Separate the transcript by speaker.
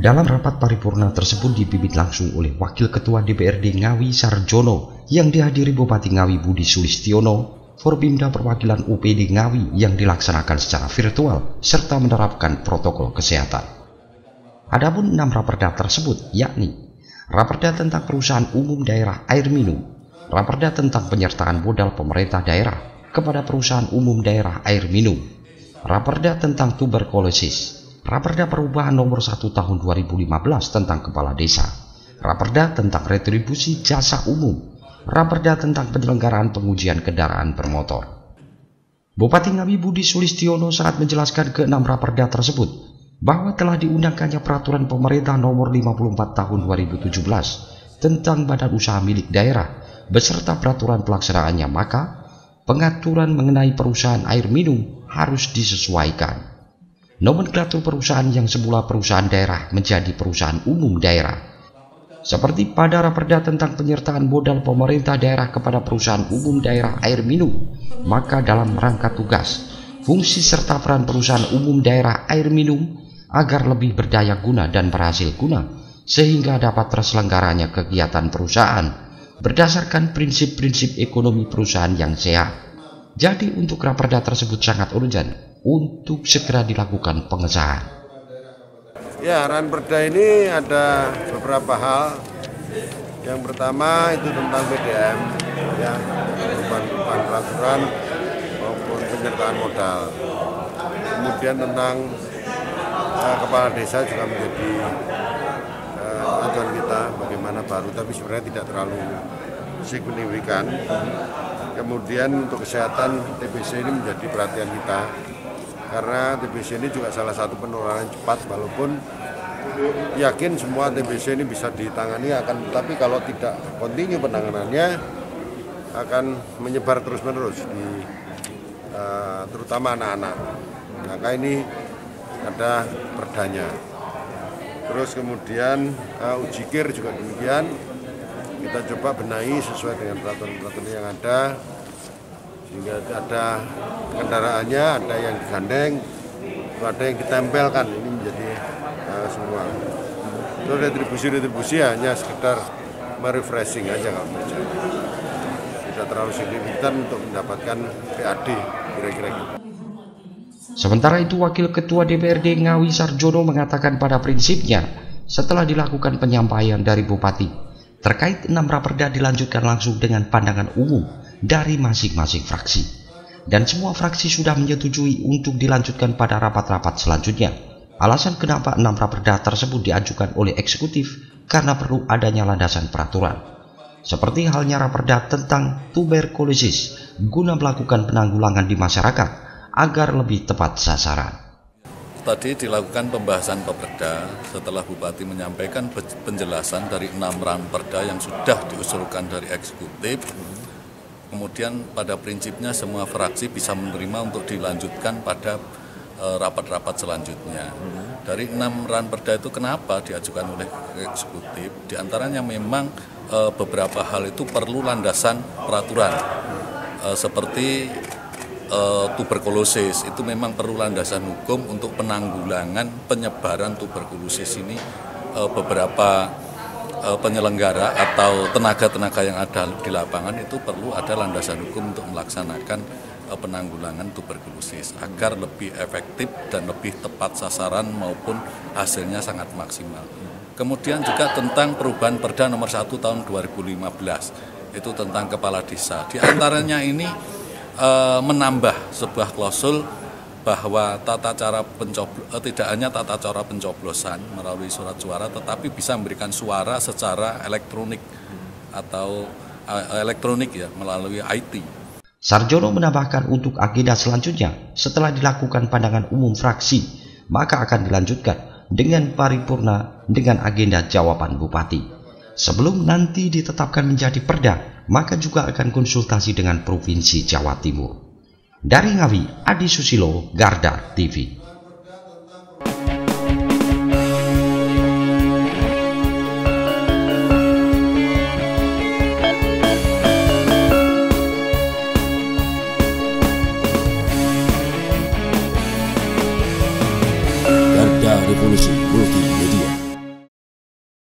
Speaker 1: Dalam rapat paripurna tersebut dipimpin langsung oleh Wakil Ketua DPRD Ngawi Sarjono yang dihadiri Bupati Ngawi Budi Sulistiono, Forbimda Perwakilan UPD Ngawi yang dilaksanakan secara virtual serta menerapkan protokol kesehatan. Adapun 6 raperda tersebut yakni Raperda tentang Perusahaan Umum Daerah Air Minum, Raperda tentang penyertaan modal pemerintah daerah kepada Perusahaan Umum Daerah Air Minum, Raperda tentang tuberkulosis, Raperda Perubahan Nomor 1 Tahun 2015 tentang Kepala Desa, Raperda tentang retribusi jasa umum, Raperda tentang penyelenggaraan pengujian kendaraan bermotor. Bupati Ngawi Budi Sulistiono saat menjelaskan ke-6 raperda tersebut bahwa telah diundangkannya Peraturan Pemerintah Nomor 54 Tahun 2017 tentang Badan Usaha Milik Daerah beserta peraturan pelaksanaannya, maka pengaturan mengenai perusahaan air minum harus disesuaikan. Nomenklatur perusahaan yang semula perusahaan daerah menjadi perusahaan umum daerah. Seperti pada raperda tentang penyertaan modal pemerintah daerah kepada perusahaan umum daerah air minum, maka dalam rangka tugas, fungsi serta peran perusahaan umum daerah air minum agar lebih berdaya guna dan berhasil guna, sehingga dapat terselenggaranya kegiatan perusahaan berdasarkan prinsip-prinsip ekonomi perusahaan yang sehat. Jadi untuk raperda tersebut sangat urgent untuk segera dilakukan pengesahan.
Speaker 2: Ya, raperda ini ada beberapa hal. Yang pertama itu tentang PDM, ya, perubahan peraturan maupun penyertaan modal. Kemudian tentang kepala desa juga menjadi acuan kita bagaimana baru, tapi sebenarnya tidak terlalu signifikan. Kemudian untuk kesehatan TBC ini menjadi perhatian kita, karena TBC ini juga salah satu penularan cepat, walaupun yakin semua TBC ini bisa ditangani, tapi kalau tidak kontinu penanganannya akan menyebar terus-menerus di terutama anak-anak. Maka ini ada perdanya. Terus kemudian ujikir juga demikian, kita coba benahi sesuai dengan peraturan-peraturan yang ada, sehingga ada kendaraannya, ada yang digandeng, ada yang ditempelkan, ini menjadi semua. Itu retribusi hanya sekedar merefreshing aja, kalau menurut tidak terlalu signifikan untuk mendapatkan PAD, kira-kira gitu.
Speaker 1: Sementara itu Wakil Ketua DPRD Ngawi Sarjono mengatakan pada prinsipnya setelah dilakukan penyampaian dari Bupati terkait 6 raperda dilanjutkan langsung dengan pandangan umum dari masing-masing fraksi, dan semua fraksi sudah menyetujui untuk dilanjutkan pada rapat-rapat selanjutnya. Alasan kenapa 6 raperda tersebut diajukan oleh eksekutif karena perlu adanya landasan peraturan, seperti halnya raperda tentang tuberkulosis guna melakukan penanggulangan di masyarakat agar lebih tepat sasaran.
Speaker 3: Tadi dilakukan pembahasan Perda setelah Bupati menyampaikan penjelasan dari 6 raperda yang sudah diusulkan dari eksekutif. Kemudian pada prinsipnya semua fraksi bisa menerima untuk dilanjutkan pada rapat-rapat selanjutnya. Dari 6 raperda itu kenapa diajukan oleh eksekutif? Di antaranya memang beberapa hal itu perlu landasan peraturan, seperti tuberkulosis itu memang perlu landasan hukum untuk penanggulangan penyebaran tuberkulosis ini. Beberapa penyelenggara atau tenaga-tenaga yang ada di lapangan itu perlu ada landasan hukum untuk melaksanakan penanggulangan tuberkulosis agar lebih efektif dan lebih tepat sasaran maupun hasilnya sangat maksimal. Kemudian juga tentang perubahan Perda Nomor 1 Tahun 2015 itu tentang kepala desa. Di antaranya ini menambah sebuah klausul bahwa tidak hanya tata cara pencoblosan melalui surat suara, tetapi bisa memberikan suara secara elektronik atau ya melalui IT.
Speaker 1: Sarjono menambahkan untuk agenda selanjutnya setelah dilakukan pandangan umum fraksi, maka akan dilanjutkan dengan paripurna dengan agenda jawaban Bupati. Sebelum nanti ditetapkan menjadi perda, maka juga akan konsultasi dengan Provinsi Jawa Timur. Dari Ngawi, Adi Susilo, Garda TV.
Speaker 4: Garda Revolusi Multimedia.